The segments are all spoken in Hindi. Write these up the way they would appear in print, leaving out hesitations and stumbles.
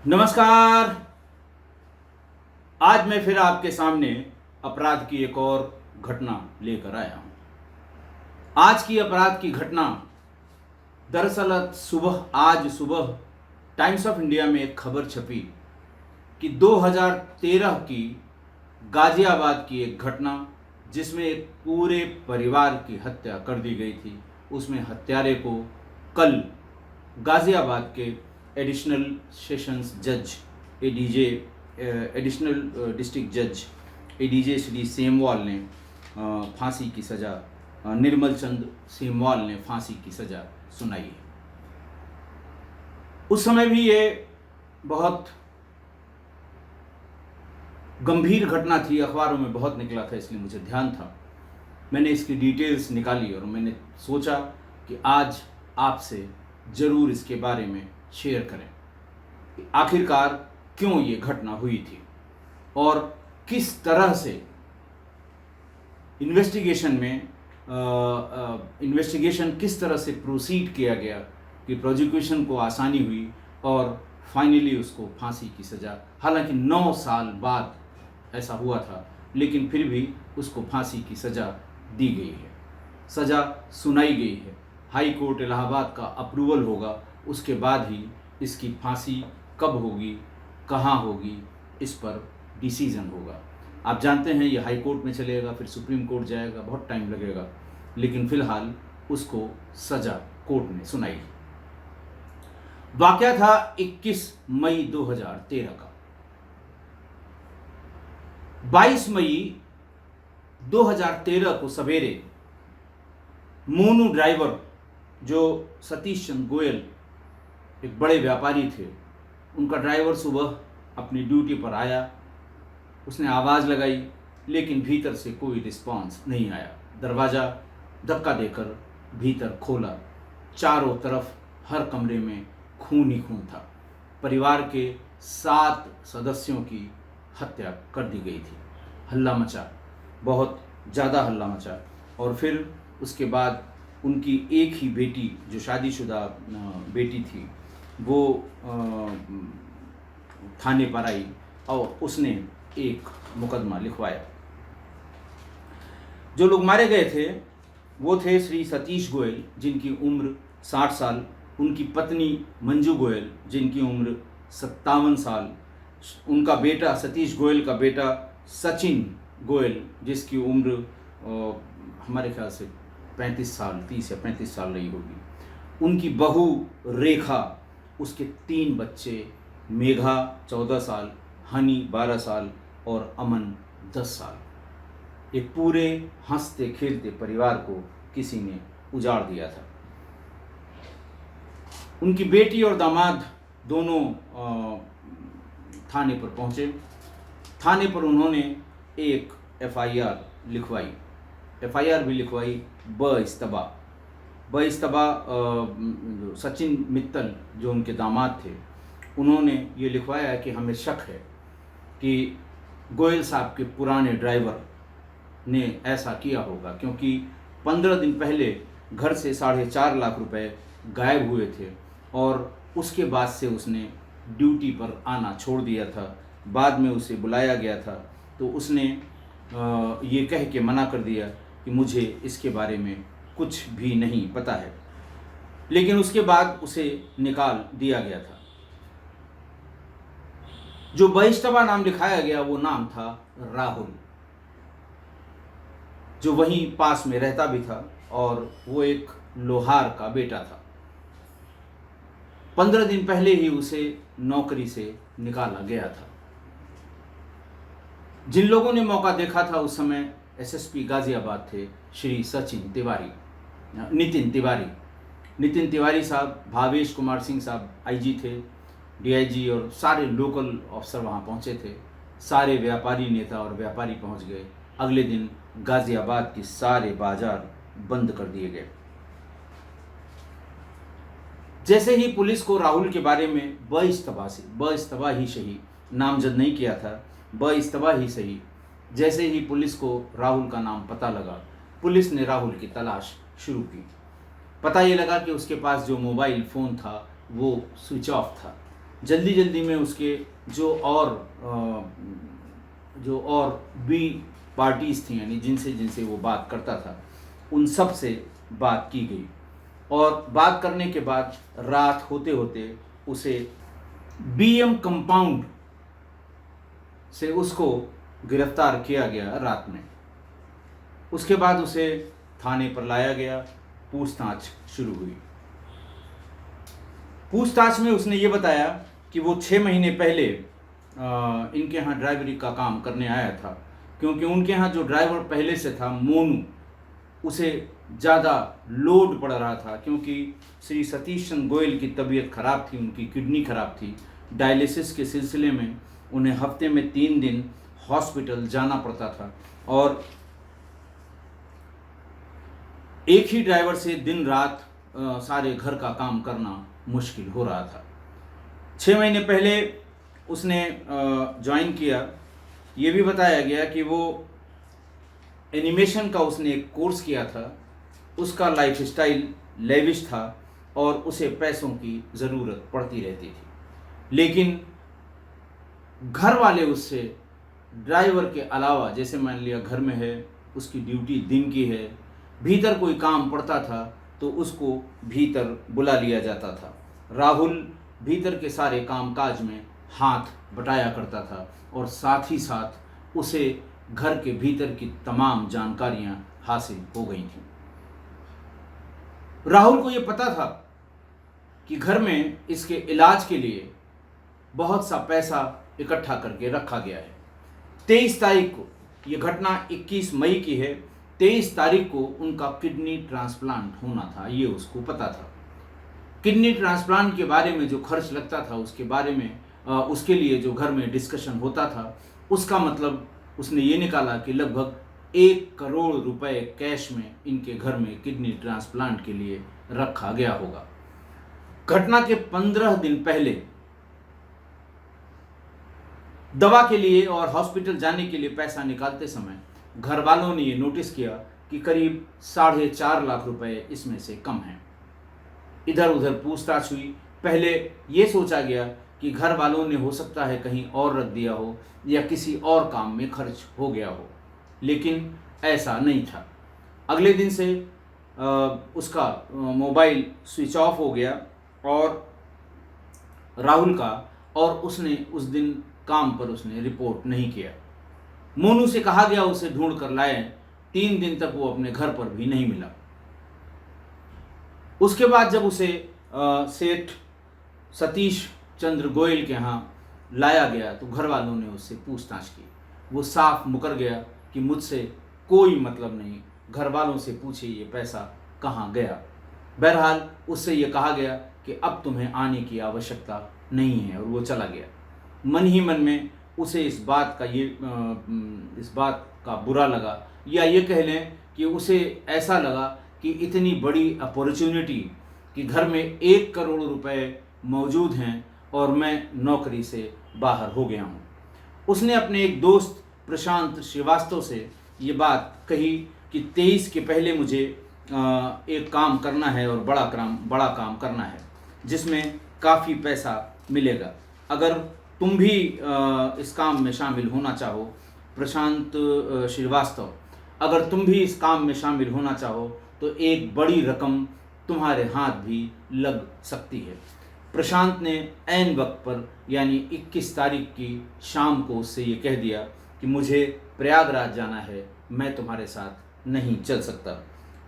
नमस्कार। आज मैं फिर आपके सामने अपराध की एक और घटना लेकर आया हूं। आज की अपराध की घटना दरअसल आज सुबह टाइम्स ऑफ इंडिया में एक खबर छपी कि 2013 की गाजियाबाद की एक घटना जिसमें एक पूरे परिवार की हत्या कर दी गई थी। उसमें हत्यारे को कल गाजियाबाद के एडिशनल सेशंस जज एडीजे एडिशनल डिस्ट्रिक्ट जज एडीजे श्री सेमवाल ने फांसी की सज़ा निर्मल चंद सेमवाल ने फांसी की सज़ा सुनाई है। उस समय भी ये बहुत गंभीर घटना थी, अखबारों में बहुत निकला था, इसलिए मुझे ध्यान था। मैंने इसकी डिटेल्स निकाली और मैंने सोचा कि आज आपसे ज़रूर इसके बारे में शेयर करें कि आखिरकार क्यों ये घटना हुई थी और किस तरह से इन्वेस्टिगेशन किस तरह से प्रोसीड किया गया कि प्रोसिक्यूशन को आसानी हुई और फाइनली उसको फांसी की सज़ा, हालांकि 9 साल बाद ऐसा हुआ था, लेकिन फिर भी उसको फांसी की सज़ा दी गई है, सज़ा सुनाई गई है। हाई कोर्ट इलाहाबाद का अप्रूवल होगा, उसके बाद ही इसकी फांसी कब होगी, कहाँ होगी, इस पर डिसीज़न होगा। आप जानते हैं ये हाई कोर्ट में चलेगा, फिर सुप्रीम कोर्ट जाएगा, बहुत टाइम लगेगा, लेकिन फ़िलहाल उसको सज़ा कोर्ट ने सुनाई। वाक़या था 21 मई 2013 का। 22 मई 2013 को सवेरे मोनू ड्राइवर, जो सतीश चंद्र गोयल एक बड़े व्यापारी थे, उनका ड्राइवर सुबह अपनी ड्यूटी पर आया। उसने आवाज़ लगाई, लेकिन भीतर से कोई रिस्पांस नहीं आया। दरवाज़ा धक्का देकर भीतर खोला, चारों तरफ हर कमरे में खून ही खून था। परिवार के 7 सदस्यों की हत्या कर दी गई थी। हल्ला मचा, बहुत ज़्यादा हल्ला मचा। और फिर उसके बाद उनकी एक ही बेटी, जो शादीशुदा बेटी थी, वो थाने पर आई और उसने एक मुकदमा लिखवाया। जो लोग मारे गए थे वो थे श्री सतीश गोयल, जिनकी उम्र 60 साल, उनकी पत्नी मंजू गोयल, जिनकी उम्र 57 साल, उनका बेटा सतीश गोयल का बेटा सचिन गोयल, जिसकी उम्र हमारे ख्याल से 35 साल, 30 या 35 साल रही होगी, उनकी बहू रेखा, उसके 3 बच्चे, मेघा 14 साल, हनी 12 साल और अमन 10 साल। एक पूरे हंसते खेलते परिवार को किसी ने उजाड़ दिया था। उनकी बेटी और दामाद दोनों थाने पर पहुंचे। थाने पर उन्होंने एक एफआईआर लिखवाई। एफआईआर भी लिखवाई बइस्तबा। सचिन मित्तल, जो उनके दामाद थे, उन्होंने ये लिखवाया कि हमें शक है कि गोयल साहब के पुराने ड्राइवर ने ऐसा किया होगा, क्योंकि 15 दिन पहले घर से 4.5 लाख रुपए गायब हुए थे और उसके बाद से उसने ड्यूटी पर आना छोड़ दिया था। बाद में उसे बुलाया गया था तो उसने ये कह के मना कर दिया कि मुझे इसके बारे में कुछ भी नहीं पता है, लेकिन उसके बाद उसे निकाल दिया गया था। जो बहिश्तबा नाम लिखाया गया वो नाम था राहुल, जो वहीं पास में रहता भी था और वो एक लोहार का बेटा था। 15 दिन पहले ही उसे नौकरी से निकाला गया था। जिन लोगों ने मौका देखा था उस समय एसएसपी गाजियाबाद थे श्री नितिन तिवारी साहब, भावेश कुमार सिंह साहब आईजी थे, डीआईजी और सारे लोकल अफसर वहाँ पहुँचे थे। सारे व्यापारी नेता और व्यापारी पहुँच गए। अगले दिन गाजियाबाद के सारे बाजार बंद कर दिए गए। जैसे ही पुलिस को राहुल के बारे में बइस्तबा ही सही, नामजद नहीं किया था, बइस्तबा ही सही, जैसे ही पुलिस को राहुल का नाम पता लगा, पुलिस ने राहुल की तलाश शुरू की। पता ये लगा कि उसके पास जो मोबाइल फ़ोन था वो स्विच ऑफ था। जल्दी जल्दी में उसके जो और बी पार्टीज़ थी, यानी जिनसे जिनसे वो बात करता था, उन सब से बात की गई। और बात करने के बाद रात होते होते उसे बीएम कंपाउंड से उसको गिरफ्तार किया गया रात में। उसके बाद उसे थाने पर लाया गया, पूछताछ शुरू हुई। पूछताछ में उसने ये बताया कि वो 6 महीने पहले इनके यहाँ ड्राइवरी का काम करने आया था, क्योंकि उनके यहाँ जो ड्राइवर पहले से था मोनू, उसे ज़्यादा लोड पड़ रहा था, क्योंकि श्री सतीश चंद्र गोयल की तबीयत खराब थी, उनकी किडनी खराब थी। डायलिसिस के सिलसिले में उन्हें हफ्ते में 3 दिन हॉस्पिटल जाना पड़ता था, और एक ही ड्राइवर से दिन रात सारे घर का काम करना मुश्किल हो रहा था। 6 महीने पहले उसने ज्वाइन किया। ये भी बताया गया कि वो एनिमेशन का उसने एक कोर्स किया था, उसका लाइफस्टाइल लेविश था और उसे पैसों की ज़रूरत पड़ती रहती थी। लेकिन घर वाले उससे ड्राइवर के अलावा, जैसे मान लिया घर में है, उसकी ड्यूटी दिन की है, भीतर कोई काम पड़ता था तो उसको भीतर बुला लिया जाता था। राहुल भीतर के सारे कामकाज में हाथ बटाया करता था और साथ ही साथ उसे घर के भीतर की तमाम जानकारियां हासिल हो गई थीं। राहुल को यह पता था कि घर में इसके इलाज के लिए बहुत सा पैसा इकट्ठा करके रखा गया है। 23 तारीख को, यह घटना 21 मई की है, 23 तारीख को उनका किडनी ट्रांसप्लांट होना था, ये उसको पता था। किडनी ट्रांसप्लांट के बारे में जो खर्च लगता था, उसके बारे में उसके लिए जो घर में डिस्कशन होता था, उसका मतलब उसने ये निकाला कि लगभग 1 करोड़ रुपए कैश में इनके घर में किडनी ट्रांसप्लांट के लिए रखा गया होगा। घटना के 15 दिन पहले दवा के लिए और हॉस्पिटल जाने के लिए पैसा निकालते समय घर वालों ने ये नोटिस किया कि करीब 4.5 लाख रुपए इसमें से कम हैं। इधर उधर पूछताछ हुई। पहले ये सोचा गया कि घर वालों ने हो सकता है कहीं और रख दिया हो या किसी और काम में खर्च हो गया हो, लेकिन ऐसा नहीं था। अगले दिन से उसका मोबाइल स्विच ऑफ हो गया और राहुल का, और उसने उस दिन काम पर उसने रिपोर्ट नहीं किया। मोनू से कहा गया उसे ढूंढ कर लाए। 3 दिन तक वो अपने घर पर भी नहीं मिला। उसके बाद जब उसे सेठ सतीश चंद्र गोयल के यहाँ लाया गया तो घर वालों ने उससे पूछताछ की। वो साफ मुकर गया कि मुझसे कोई मतलब नहीं, घर वालों से पूछे ये पैसा कहाँ गया। बहरहाल उससे ये कहा गया कि अब तुम्हें आने की आवश्यकता नहीं है, और वो चला गया। मन ही मन में उसे इस बात का बुरा लगा, या ये कह लें कि उसे ऐसा लगा कि इतनी बड़ी अपॉर्चुनिटी कि घर में 1 करोड़ रुपए मौजूद हैं और मैं नौकरी से बाहर हो गया हूँ। उसने अपने एक दोस्त प्रशांत श्रीवास्तव से ये बात कही कि 23 के पहले मुझे एक काम करना है और बड़ा काम करना है जिसमें काफ़ी पैसा मिलेगा। अगर तुम भी इस काम में शामिल होना चाहो, प्रशांत श्रीवास्तव, अगर तुम भी इस काम में शामिल होना चाहो तो एक बड़ी रकम तुम्हारे हाथ भी लग सकती है। प्रशांत ने ऐन वक्त पर यानी 21 तारीख की शाम को उससे ये कह दिया कि मुझे प्रयागराज जाना है, मैं तुम्हारे साथ नहीं चल सकता।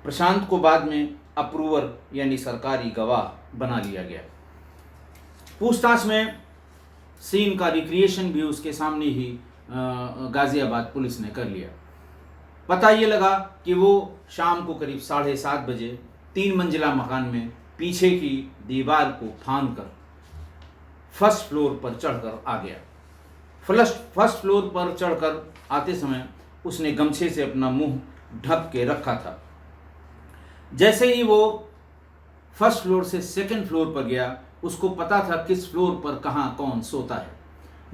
प्रशांत को बाद में अप्रूवर यानी सरकारी गवाह बना लिया गया। पूछताछ में सीन का रिक्रिएशन भी उसके सामने ही गाजियाबाद पुलिस ने कर लिया। पता ये लगा कि वो शाम को करीब 7:30 बजे 3 मंजिला मकान में पीछे की दीवार को फांद कर फर्स्ट फ्लोर पर चढ़कर आ गया। फर्स्ट फ्लोर पर चढ़कर आते समय उसने गमछे से अपना मुंह ढक के रखा था। जैसे ही वो फर्स्ट फ्लोर से सेकंड फ्लोर पर गया, उसको पता था किस फ्लोर पर कहाँ कौन सोता है।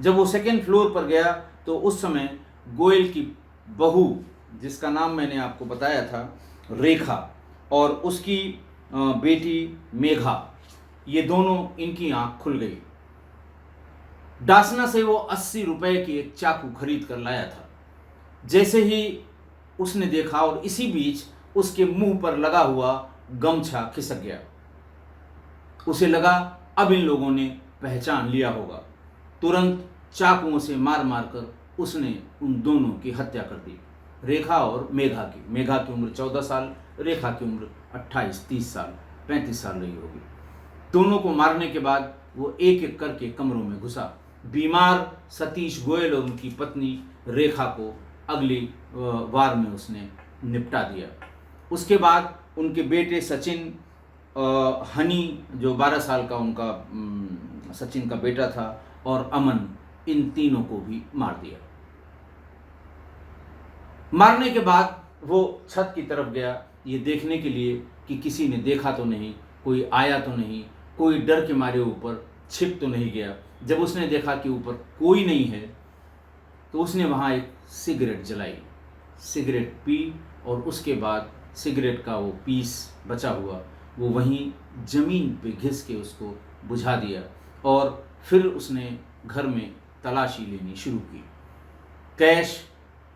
जब वो सेकंड फ्लोर पर गया तो उस समय गोयल की बहू, जिसका नाम मैंने आपको बताया था रेखा, और उसकी बेटी मेघा, ये दोनों, इनकी आँख खुल गई। डासना से वो 80 रुपए की एक चाकू खरीद कर लाया था। जैसे ही उसने देखा और इसी बीच उसके मुंह पर लगा हुआ गमछा खिसक गया। उसे लगा अब इन लोगों ने पहचान लिया होगा। तुरंत चाकुओं से मार मार कर उसने उन दोनों की हत्या कर दी, रेखा और मेघा की। मेघा की उम्र 14 साल, रेखा की उम्र 28, 30 साल, 35 साल रही होगी। दोनों को मारने के बाद वो एक एक करके कमरों में घुसा। बीमार सतीश गोयल और उनकी पत्नी रेखा को अगली वार में उसने निपटा दिया। उसके बाद उनके बेटे सचिन, हनी जो 12 साल का उनका सचिन का बेटा था, और अमन, इन तीनों को भी मार दिया। मारने के बाद वो छत की तरफ गया ये देखने के लिए कि किसी ने देखा तो नहीं, कोई आया तो नहीं, कोई डर के मारे ऊपर छिप तो नहीं गया। जब उसने देखा कि ऊपर कोई नहीं है तो उसने वहाँ एक सिगरेट जलाई, सिगरेट पी और उसके बाद सिगरेट का वो पीस बचा हुआ वो वहीं ज़मीन पे घिस के उसको बुझा दिया और फिर उसने घर में तलाशी लेनी शुरू की। कैश,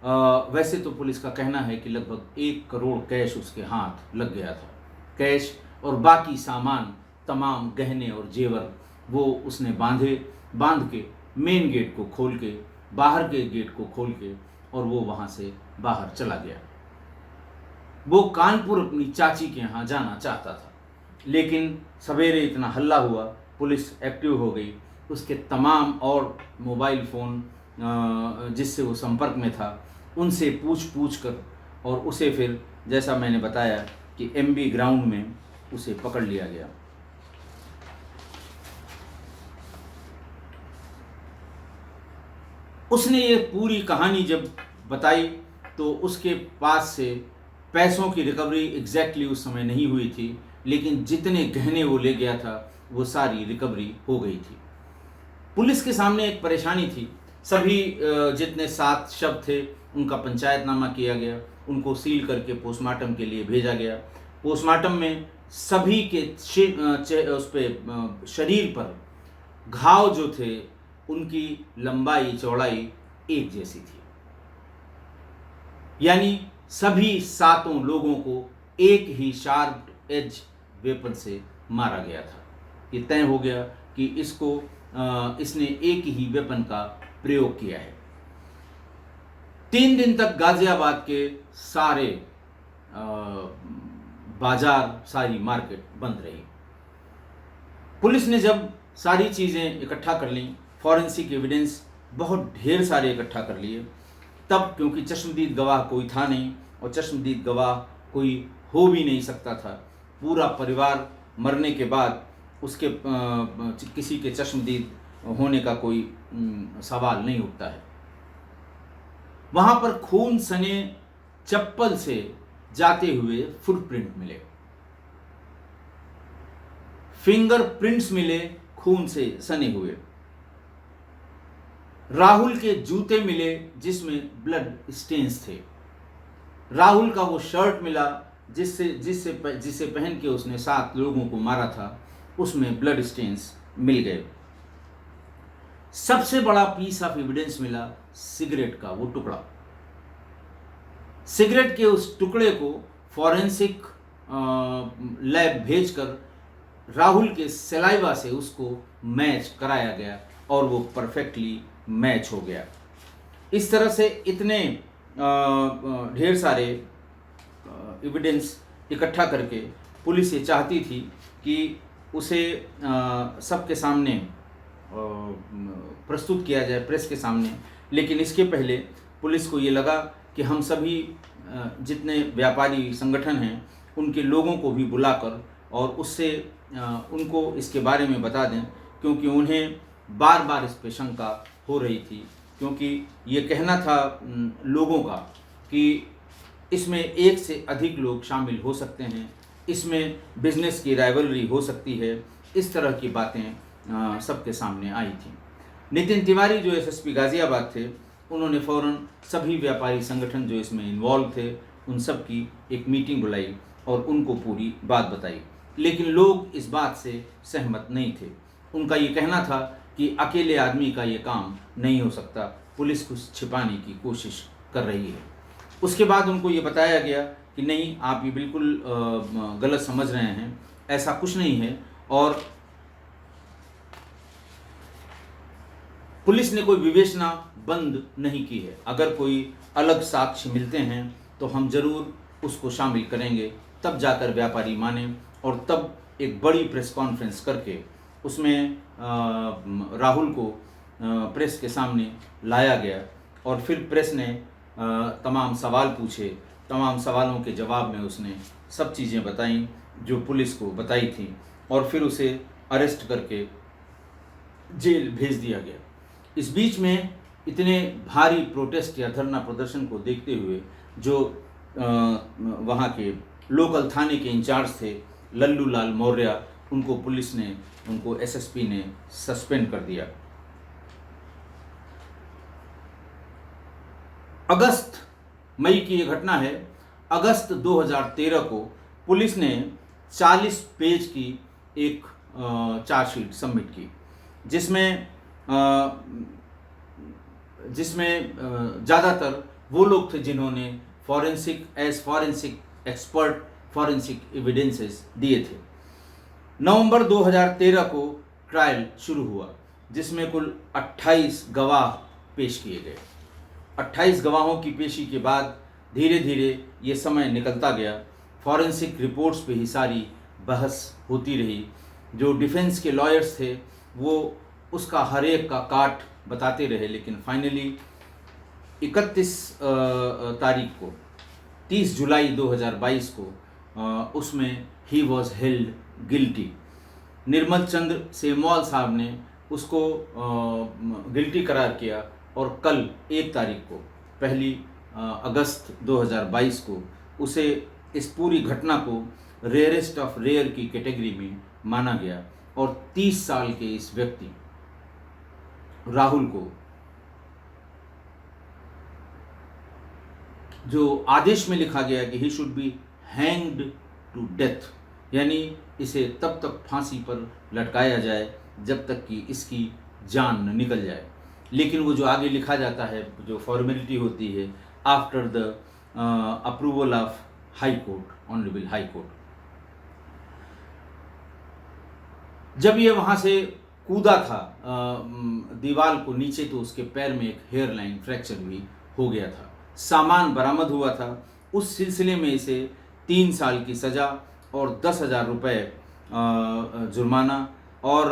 वैसे तो पुलिस का कहना है कि लगभग 1 करोड़ कैश उसके हाथ लग गया था। कैश और बाकी सामान, तमाम गहने और जेवर वो उसने बांध के मेन गेट को खोल के, बाहर के गेट को खोल के, और वो वहाँ से बाहर चला गया। वो कानपुर अपनी चाची के यहाँ जाना चाहता था, लेकिन सवेरे इतना हल्ला हुआ, पुलिस एक्टिव हो गई। उसके तमाम और मोबाइल फ़ोन जिससे वो संपर्क में था उनसे पूछ कर, और उसे फिर जैसा मैंने बताया कि MB ग्राउंड में उसे पकड़ लिया गया। उसने ये पूरी कहानी जब बताई तो उसके पास से पैसों की रिकवरी एग्जैक्टली उस समय नहीं हुई थी, लेकिन जितने गहने वो ले गया था वो सारी रिकवरी हो गई थी। पुलिस के सामने एक परेशानी थी। सभी जितने 7 शव थे उनका पंचायतनामा किया गया, उनको सील करके पोस्टमार्टम के लिए भेजा गया। पोस्टमार्टम में सभी के उस पे शरीर पर घाव जो थे उनकी लंबाई चौड़ाई एक जैसी थी, यानी सभी 7 लोगों को एक ही शार्प एज वेपन से मारा गया था। ये तय हो गया कि इसने एक ही वेपन का प्रयोग किया है। 3 दिन तक गाजियाबाद के सारे बाजार, सारी मार्केट बंद रही। पुलिस ने जब सारी चीज़ें इकट्ठा कर लीं, फॉरेंसिक एविडेंस बहुत ढेर सारे इकट्ठा कर लिए, तब क्योंकि चश्मदीद गवाह कोई था नहीं और चश्मदीद गवाह कोई हो भी नहीं सकता था, पूरा परिवार मरने के बाद उसके किसी के चश्मदीद होने का कोई सवाल नहीं उठता है। वहाँ पर खून सने चप्पल से जाते हुए फुटप्रिंट मिले, फिंगरप्रिंट्स मिले खून से सने हुए, राहुल के जूते मिले जिसमें ब्लड स्टेन्स थे, राहुल का वो शर्ट मिला जिसे पहन के उसने 7 लोगों को मारा था, उसमें ब्लड स्टेन्स मिल गए। सबसे बड़ा पीस ऑफ एविडेंस मिला सिगरेट का वो टुकड़ा। सिगरेट के उस टुकड़े को फॉरेंसिक लैब भेजकर राहुल के सलाइवा से उसको मैच कराया गया और वो परफेक्टली मैच हो गया। इस तरह से इतने ढेर सारे एविडेंस इकट्ठा करके पुलिस ये चाहती थी कि उसे सबके सामने प्रस्तुत किया जाए, प्रेस के सामने। लेकिन इसके पहले पुलिस को ये लगा कि हम सभी जितने व्यापारी संगठन हैं उनके लोगों को भी बुलाकर और उससे उनको इसके बारे में बता दें, क्योंकि उन्हें बार बार इस पे शंका हो रही थी, क्योंकि ये कहना था लोगों का कि इसमें 1 से अधिक लोग शामिल हो सकते हैं, इसमें बिजनेस की राइवलरी हो सकती है, इस तरह की बातें सबके सामने आई थी। नितिन तिवारी जो SSP गाज़ियाबाद थे, उन्होंने फ़ौरन सभी व्यापारी संगठन जो इसमें इन्वॉल्व थे उन सब की एक मीटिंग बुलाई और उनको पूरी बात बताई। लेकिन लोग इस बात से सहमत नहीं थे। उनका ये कहना था कि अकेले आदमी का ये काम नहीं हो सकता, पुलिस कुछ छिपाने की कोशिश कर रही है। उसके बाद उनको ये बताया गया कि नहीं, आप ये बिल्कुल गलत समझ रहे हैं, ऐसा कुछ नहीं है, और पुलिस ने कोई विवेचना बंद नहीं की है। अगर कोई अलग साक्ष्य मिलते हैं तो हम जरूर उसको शामिल करेंगे, तब जाकर व्यापारी माने, और तब एक बड़ी प्रेस कॉन्फ्रेंस करके उसमें राहुल को प्रेस के सामने लाया गया, और फिर प्रेस ने तमाम सवाल पूछे। तमाम सवालों के जवाब में उसने सब चीज़ें बताईं जो पुलिस को बताई थी, और फिर उसे अरेस्ट करके जेल भेज दिया गया। इस बीच में इतने भारी प्रोटेस्ट या धरना प्रदर्शन को देखते हुए जो वहाँ के लोकल थाने के इंचार्ज थे लल्लू लाल मौर्य, उनको पुलिस ने, उनको एसएसपी ने सस्पेंड कर दिया। अगस्त मई की ये घटना है। अगस्त 2013 को पुलिस ने 40 पेज की एक चार्जशीट सबमिट की, जिसमें ज़्यादातर वो लोग थे जिन्होंने फॉरेंसिक एक्सपर्ट फॉरेंसिक एविडेंसेस दिए थे। नवंबर 2013 को ट्रायल शुरू हुआ, जिसमें कुल 28 गवाह पेश किए गए। 28 गवाहों की पेशी के बाद धीरे धीरे ये समय निकलता गया। फॉरेंसिक रिपोर्ट्स पे ही सारी बहस होती रही। जो डिफेंस के लॉयर्स थे वो उसका हर एक का काट बताते रहे, लेकिन फाइनली 31 तारीख को 30 जुलाई 2022 को उसमें ही वॉज हेल्ड गिल्टी। निर्मल चंद्र सेमवाल साहब ने उसको गिल्टी करार किया, और कल 1 तारीख को 1 अगस्त 2022 को उसे इस पूरी घटना को रेयरेस्ट ऑफ रेयर की कैटेगरी में माना गया, और 30 साल के इस व्यक्ति राहुल को जो आदेश में लिखा गया कि he should be hanged to death, यानी इसे तब तक फांसी पर लटकाया जाए जब तक कि इसकी जान न निकल जाए। लेकिन वो जो आगे लिखा जाता है, जो फॉर्मेलिटी होती है, after the approval of high court, honourable high court. जब ये वहाँ से कूदा था दीवार को नीचे, तो उसके पैर में एक हेयर लाइन फ्रैक्चर भी हो गया था। सामान बरामद हुआ था। उस सिलसिले में इसे 3 साल की सज़ा और 10,000 रुपये जुर्माना, और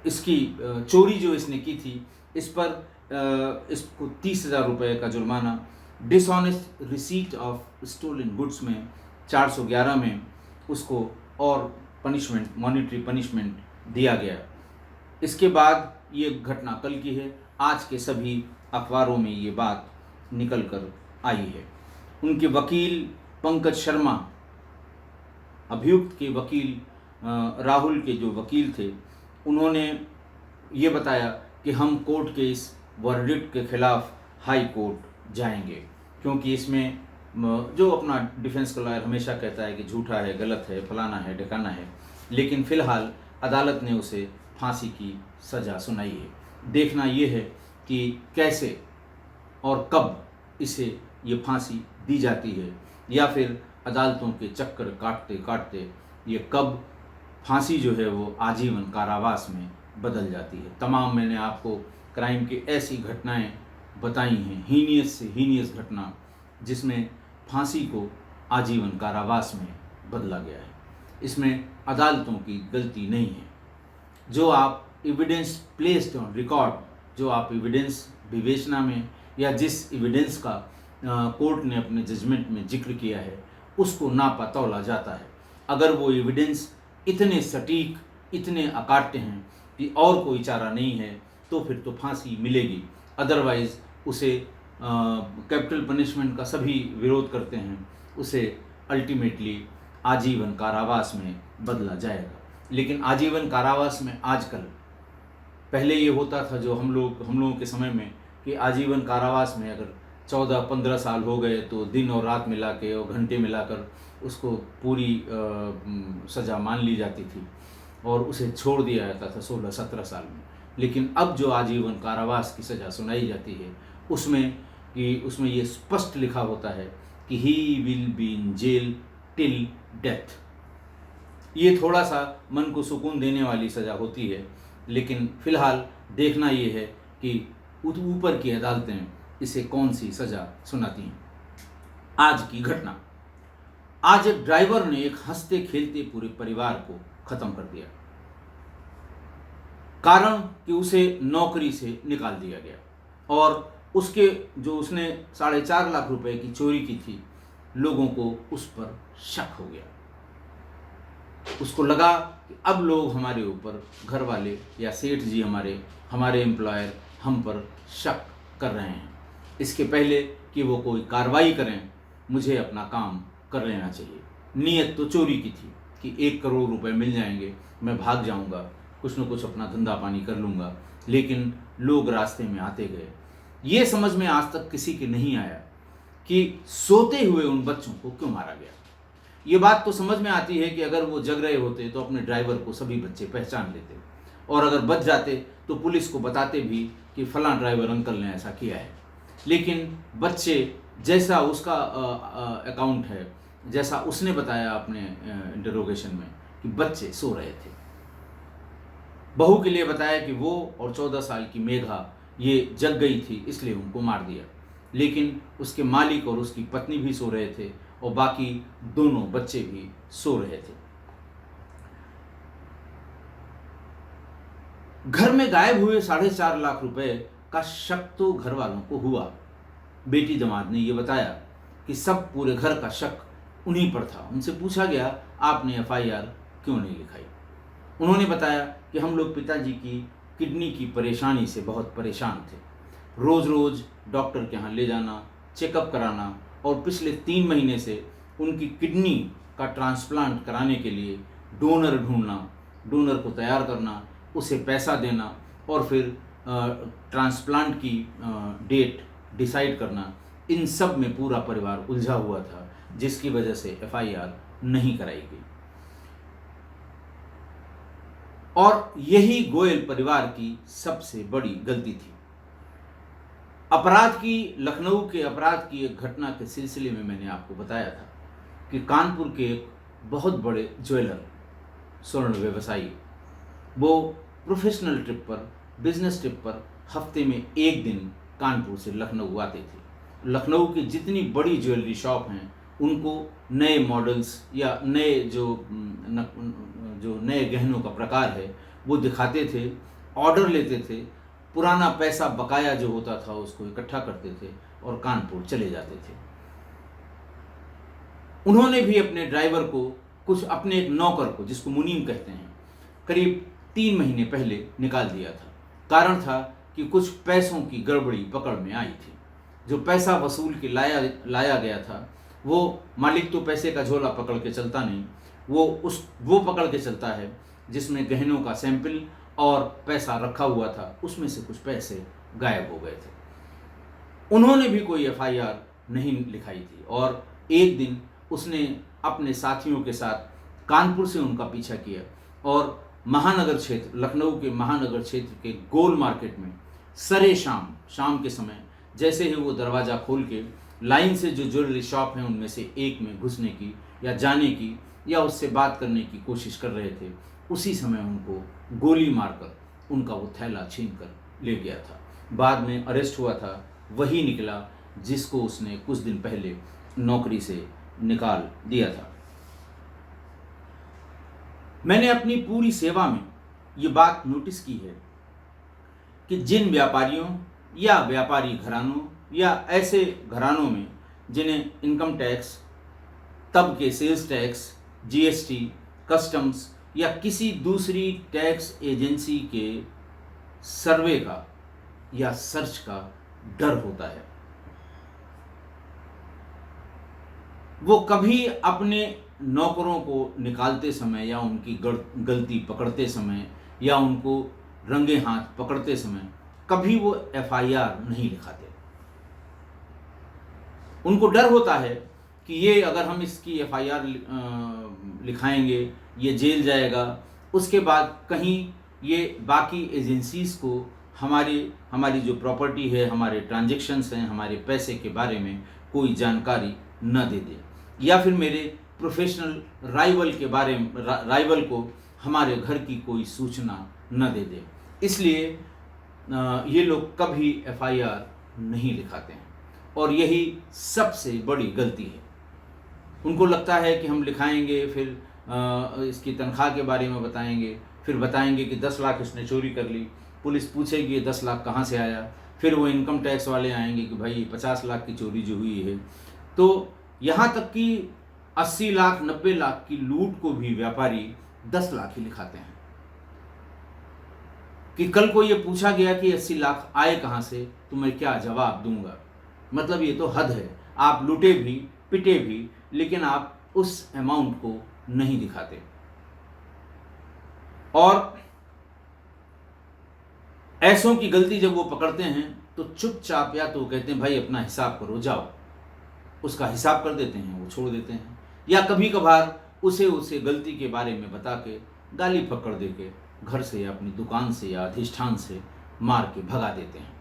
इसकी चोरी जो इसने की थी इस पर इसको 30,000 रुपये का जुर्माना, dishonest receipt of stolen goods में 411 में उसको और पनिशमेंट, मॉनिटरी पनिशमेंट दिया गया। इसके बाद ये घटना कल की है। आज के सभी अखबारों में ये बात निकल कर आई है। उनके वकील पंकज शर्मा, अभियुक्त के वकील, राहुल के जो वकील थे, उन्होंने ये बताया कि हम कोर्ट के इस वर्डिक्ट के खिलाफ हाई कोर्ट जाएंगे, क्योंकि इसमें जो अपना डिफेंस का लॉयर हमेशा कहता है कि झूठा है, गलत है, फलाना है, ढकाना है, लेकिन फ़िलहाल अदालत ने उसे फांसी की सज़ा सुनाई है। देखना ये है कि कैसे और कब इसे ये फांसी दी जाती है, या फिर अदालतों के चक्कर काटते काटते ये कब फांसी जो है वो आजीवन कारावास में बदल जाती है। तमाम मैंने आपको क्राइम की ऐसी घटनाएं बताई हैं, हीनियस से हीनियस घटना, जिसमें फांसी को आजीवन कारावास में बदला गया है। इसमें अदालतों की गलती नहीं है। जो आप एविडेंस प्लेस्ड ऑन रिकॉर्ड, जो आप एविडेंस विवेचना में या जिस एविडेंस का कोर्ट ने अपने जजमेंट में जिक्र किया है, उसको नापा तौला जाता है। अगर वो एविडेंस इतने सटीक, इतने अकाट्य हैं कि और कोई चारा नहीं है, तो फिर तो फांसी मिलेगी। अदरवाइज़ उसे कैपिटल पनिशमेंट का सभी विरोध करते हैं, उसे अल्टीमेटली आजीवन कारावास में बदला जाएगा। लेकिन आजीवन कारावास में आजकल, पहले ये होता था जो हम लोगों के समय में, कि आजीवन कारावास में अगर 14-15 साल हो गए तो दिन और रात मिला के और घंटे मिलाकर उसको पूरी सज़ा मान ली जाती थी। और उसे छोड़ दिया जाता था 16-17 साल में। लेकिन अब जो आजीवन कारावास की सज़ा सुनाई जाती है उसमें ये स्पष्ट लिखा होता है कि he will be in jail till death. ये थोड़ा सा मन को सुकून देने वाली सज़ा होती है, लेकिन फिलहाल देखना ये है कि ऊपर की अदालतें इसे कौन सी सज़ा सुनाती हैं। आज की घटना, आज एक ड्राइवर ने एक हंसते खेलते पूरे परिवार को ख़त्म कर दिया। कारण कि उसे नौकरी से निकाल दिया गया और उसने 4.5 लाख रुपए की चोरी की थी। लोगों को उस पर शक हो गया। उसको लगा कि अब लोग हमारे ऊपर, घर वाले या सेठ जी हमारे एम्प्लॉयर हम पर शक कर रहे हैं। इसके पहले कि वो कोई कार्रवाई करें, मुझे अपना काम कर लेना चाहिए। नीयत तो चोरी की थी कि 1 करोड़ रुपए मिल जाएंगे, मैं भाग जाऊंगा, कुछ न कुछ अपना धंधा पानी कर लूँगा। लेकिन लोग रास्ते में आते गए। ये समझ में आज तक किसी के नहीं आया कि सोते हुए उन बच्चों को क्यों मारा गया। ये बात तो समझ में आती है कि अगर वो जग रहे होते तो अपने ड्राइवर को सभी बच्चे पहचान लेते, और अगर बच जाते तो पुलिस को बताते भी कि फलां ड्राइवर अंकल ने ऐसा किया है। लेकिन बच्चे, जैसा उसका अकाउंट है, जैसा उसने बताया अपने इंटरोगेशन में कि बच्चे सो रहे थे। बहू के लिए बताया कि वो और 14 साल की मेघा ये जग गई थी, इसलिए उनको मार दिया। लेकिन उसके मालिक और उसकी पत्नी भी सो रहे थे और बाकी दोनों बच्चे भी सो रहे थे। घर में गायब हुए 4.5 लाख रुपए का शक तो घर वालों को हुआ। बेटी दामाद ने यह बताया कि सब पूरे घर का शक उन्हीं पर था। उनसे पूछा गया, आपने FIR क्यों नहीं लिखाई? उन्होंने बताया कि हम लोग पिताजी की किडनी की परेशानी से बहुत परेशान थे। रोज़ रोज़ डॉक्टर के यहाँ ले जाना, चेकअप कराना, और पिछले 3 महीने से उनकी किडनी का ट्रांसप्लांट कराने के लिए डोनर ढूंढना, डोनर को तैयार करना, उसे पैसा देना और फिर ट्रांसप्लांट की डेट डिसाइड करना, इन सब में पूरा परिवार उलझा हुआ था, जिसकी वजह से FIR नहीं कराई गई। और यही गोयल परिवार की सबसे बड़ी गलती थी। लखनऊ के अपराध की एक घटना के सिलसिले में मैंने आपको बताया था कि कानपुर के एक बहुत बड़े ज्वेलर, स्वर्ण व्यवसायी, वो प्रोफेशनल ट्रिप पर, बिजनेस ट्रिप पर हफ्ते में 1 दिन कानपुर से लखनऊ आते थे। लखनऊ की जितनी बड़ी ज्वेलरी शॉप हैं उनको नए मॉडल्स या नए जो नए गहनों का प्रकार है वो दिखाते थे, ऑर्डर लेते थे, पुराना पैसा बकाया जो होता था उसको इकट्ठा करते थे और कानपुर चले जाते थे। उन्होंने भी अपने ड्राइवर को, अपने एक नौकर को, जिसको मुनीम कहते हैं, करीब 3 महीने पहले निकाल दिया था। कारण था कि कुछ पैसों की गड़बड़ी पकड़ में आई थी। जो पैसा वसूल के लाया गया था, वो मालिक तो पैसे का झोला पकड़ के चलता नहीं, वो पकड़ के चलता है जिसमें गहनों का सैंपल और पैसा रखा हुआ था, उसमें से कुछ पैसे गायब हो गए थे। उन्होंने भी कोई FIR नहीं लिखाई थी और एक दिन उसने अपने साथियों के साथ कानपुर से उनका पीछा किया और महानगर क्षेत्र, लखनऊ के महानगर क्षेत्र के गोल मार्केट में सरे शाम के समय जैसे ही वो दरवाज़ा खोल के लाइन से जो ज्वेलरी शॉप हैं उनमें से एक में घुसने की या जाने की या उससे बात करने की कोशिश कर रहे थे, उसी समय उनको गोली मारकर उनका वो थैला छीन कर ले गया था। बाद में अरेस्ट हुआ था वही निकला जिसको उसने कुछ दिन पहले नौकरी से निकाल दिया था। मैंने अपनी पूरी सेवा में ये बात नोटिस की है कि जिन व्यापारियों या व्यापारी घरानों या ऐसे घरानों में जिन्हें इनकम टैक्स, तब के सेल्स टैक्स, GST, कस्टम्स या किसी दूसरी टैक्स एजेंसी के सर्वे का या सर्च का डर होता है, वो कभी अपने नौकरों को निकालते समय या उनकी गलती पकड़ते समय या उनको रंगे हाथ पकड़ते समय कभी वो FIR नहीं लिखाते। उनको डर होता है कि ये अगर हम इसकी FIR लिखाएंगे ये जेल जाएगा, उसके बाद कहीं ये बाकी एजेंसीज़ को हमारी जो प्रॉपर्टी है, हमारे ट्रांजैक्शंस हैं, हमारे पैसे के बारे में कोई जानकारी न दे दे, या फिर मेरे प्रोफेशनल राइवल को हमारे घर की कोई सूचना न दे दे। इसलिए ये लोग कभी एफआईआर नहीं लिखाते हैं और यही सबसे बड़ी गलती है। उनको लगता है कि हम लिखाएंगे, फिर इसकी तनख्वाह के बारे में बताएंगे, फिर बताएंगे कि 10 लाख इसने चोरी कर ली। पुलिस पूछेगी ये 10 लाख कहाँ से आया, फिर वो इनकम टैक्स वाले आएंगे कि भाई 50 लाख की चोरी जो हुई है। तो यहाँ तक कि 80 लाख 90 लाख की लूट को भी व्यापारी 10 लाख ही लिखाते हैं। कि कल को ये पूछा गया कि 80 लाख आए कहाँ से, तो मैं क्या जवाब दूंगा। मतलब ये तो हद है। आप लूटे भी, पिटे भी, लेकिन आप उस अमाउंट को नहीं दिखाते। और ऐसों की गलती जब वो पकड़ते हैं तो चुपचाप या तो कहते हैं भाई अपना हिसाब करो, जाओ, उसका हिसाब कर देते हैं, वो छोड़ देते हैं, या कभी कभार उसे गलती के बारे में बता के गाली पकड़ दे के घर से या अपनी दुकान से या अधिष्ठान से मार के भगा देते हैं,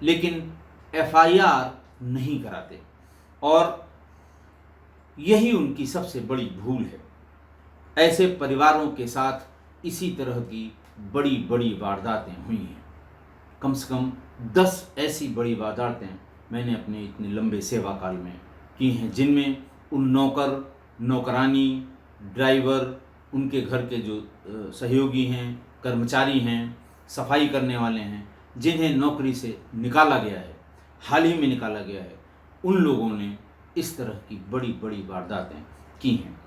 लेकिन एफआईआर नहीं कराते। और यही उनकी सबसे बड़ी भूल है। ऐसे परिवारों के साथ इसी तरह की बड़ी बड़ी वारदातें हुई हैं। कम से कम 10 ऐसी बड़ी वारदातें मैंने अपने इतने लंबे सेवा काल में की हैं, जिनमें उन नौकर, नौकरानी, ड्राइवर, उनके घर के जो सहयोगी हैं, कर्मचारी हैं, सफाई करने वाले हैं, जिन्हें नौकरी से निकाला गया है, हाल ही में निकाला गया है, उन लोगों ने इस तरह की बड़ी बड़ी वारदातें की हैं।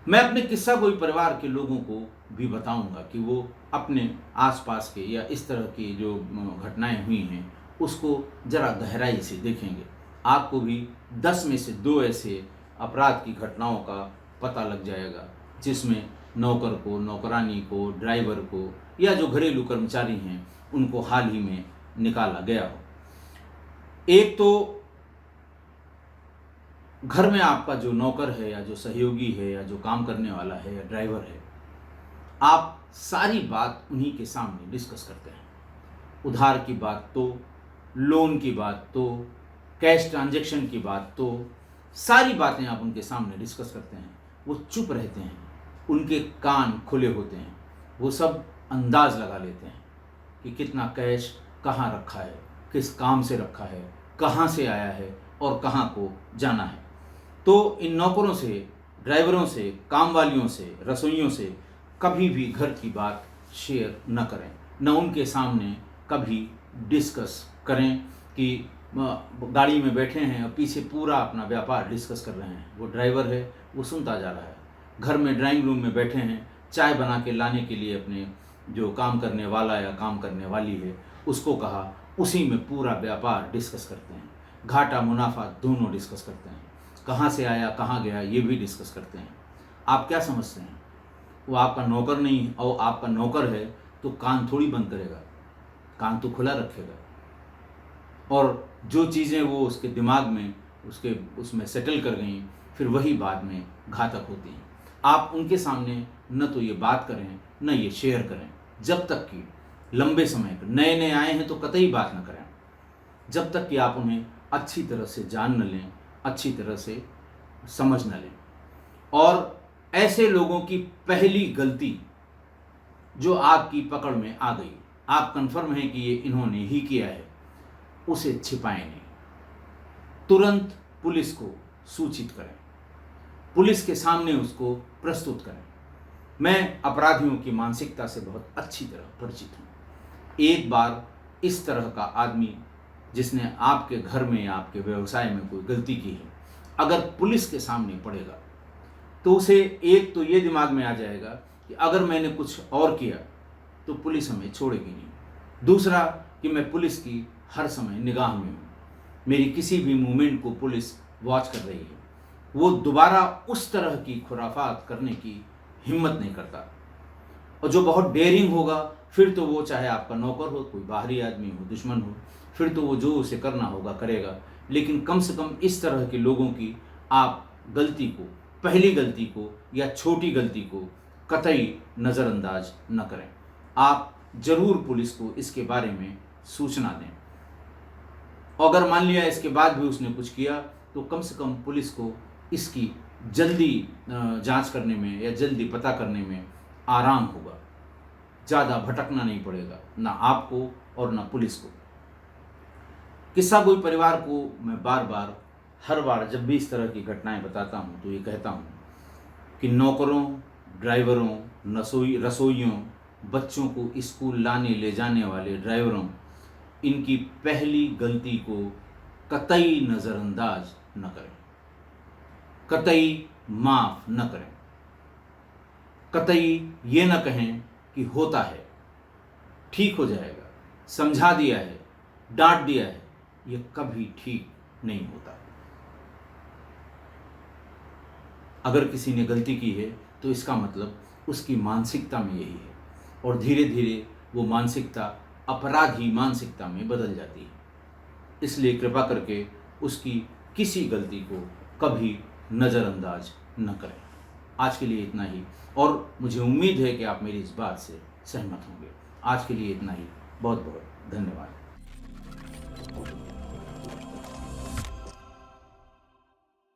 मैं अपने किस्सा कोई परिवार के लोगों को भी बताऊंगा कि वो अपने आसपास के या इस तरह की जो घटनाएं हुई हैं उसको ज़रा गहराई से देखेंगे। आपको भी 10 में से 2 ऐसे अपराध की घटनाओं का पता लग जाएगा जिसमें नौकर को, नौकरानी को, ड्राइवर को या जो घरेलू कर्मचारी हैं उनको हाल ही में निकाला गया हो। एक तो घर में आपका जो नौकर है या जो सहयोगी है या जो काम करने वाला है या ड्राइवर है, आप सारी बात उन्हीं के सामने डिस्कस करते हैं। उधार की बात तो, लोन की बात तो, कैश ट्रांजैक्शन की बात तो, सारी बातें आप उनके सामने डिस्कस करते हैं। वो चुप रहते हैं, उनके कान खुले होते हैं, वो सब अंदाज लगा लेते हैं कि कितना कैश कहाँ रखा है, किस काम से रखा है, कहाँ से आया है और कहाँ को जाना है। तो इन नौकरों से, ड्राइवरों से, काम वालियों से, रसोइयों से कभी भी घर की बात शेयर न करें, न उनके सामने कभी डिस्कस करें कि गाड़ी में बैठे हैं और पीछे पूरा अपना व्यापार डिस्कस कर रहे हैं। वो ड्राइवर है, वो सुनता जा रहा है। घर में ड्राइंग रूम में बैठे हैं, चाय बना के लाने के लिए अपने जो काम करने वाला या काम करने वाली है उसको कहा, उसी में पूरा व्यापार डिस्कस करते हैं। घाटा मुनाफा दोनों डिस्कस करते हैं, कहाँ से आया कहाँ गया ये भी डिस्कस करते हैं। आप क्या समझते हैं वो आपका नौकर नहीं, और आपका नौकर है तो कान थोड़ी बंद करेगा, कान तो खुला रखेगा। और जो चीज़ें वो उसके दिमाग में उसमें सेटल कर गई फिर वही बाद में घातक होती हैं। आप उनके सामने न तो ये बात करें न ये शेयर करें, जब तक कि लंबे समय नए नए आए हैं तो कतई बात न करें, जब तक कि आप उन्हें अच्छी तरह से जान न लें, अच्छी तरह से समझ न लें। और ऐसे लोगों की पहली गलती जो आपकी पकड़ में आ गई, आप कन्फर्म हैं कि ये इन्होंने ही किया है, उसे छिपाएं नहीं, तुरंत पुलिस को सूचित करें, पुलिस के सामने उसको प्रस्तुत करें। मैं अपराधियों की मानसिकता से बहुत अच्छी तरह परिचित हूँ। एक बार इस तरह का आदमी जिसने आपके घर में या आपके व्यवसाय में कोई गलती की है, अगर पुलिस के सामने पड़ेगा तो उसे एक तो ये दिमाग में आ जाएगा कि अगर मैंने कुछ और किया तो पुलिस हमें छोड़ेगी नहीं। दूसरा कि मैं पुलिस की हर समय निगाह में हूँ, मेरी किसी भी मूवमेंट को पुलिस वॉच कर रही है। वो दोबारा उस तरह की खुराफात करने की हिम्मत नहीं करता। और जो बहुत डेयरिंग होगा फिर तो वो चाहे आपका नौकर हो, कोई बाहरी आदमी हो, दुश्मन हो, फिर तो वो जो उसे करना होगा करेगा। लेकिन कम से कम इस तरह के लोगों की आप गलती को पहली गलती को या छोटी गलती को कतई नज़रअंदाज न करें। आप ज़रूर पुलिस को इसके बारे में सूचना दें। अगर मान लिया इसके बाद भी उसने कुछ किया तो कम से कम पुलिस को इसकी जल्दी जांच करने में या जल्दी पता करने में आराम होगा। ज़्यादा भटकना नहीं पड़ेगा, ना आपको और ना पुलिस को। किस्सा कोई परिवार को मैं हर बार जब भी इस तरह की घटनाएं बताता हूं तो ये कहता हूं कि नौकरों, ड्राइवरों, रसोइयों, बच्चों को स्कूल लाने ले जाने वाले ड्राइवरों, इनकी पहली गलती को कतई नज़रअंदाज न करें, कतई माफ़ न करें, कतई ये न कहें कि होता है, ठीक हो जाएगा, समझा दिया है, डांट दिया है। ये कभी ठीक नहीं होता। अगर किसी ने गलती की है तो इसका मतलब उसकी मानसिकता में यही है और धीरे धीरे वो मानसिकता अपराधी मानसिकता में बदल जाती है। इसलिए कृपा करके उसकी किसी गलती को कभी नज़रअंदाज न करें। आज के लिए इतना ही, और मुझे उम्मीद है कि आप मेरी इस बात से सहमत होंगे। आज के लिए इतना ही। बहुत बहुत धन्यवाद।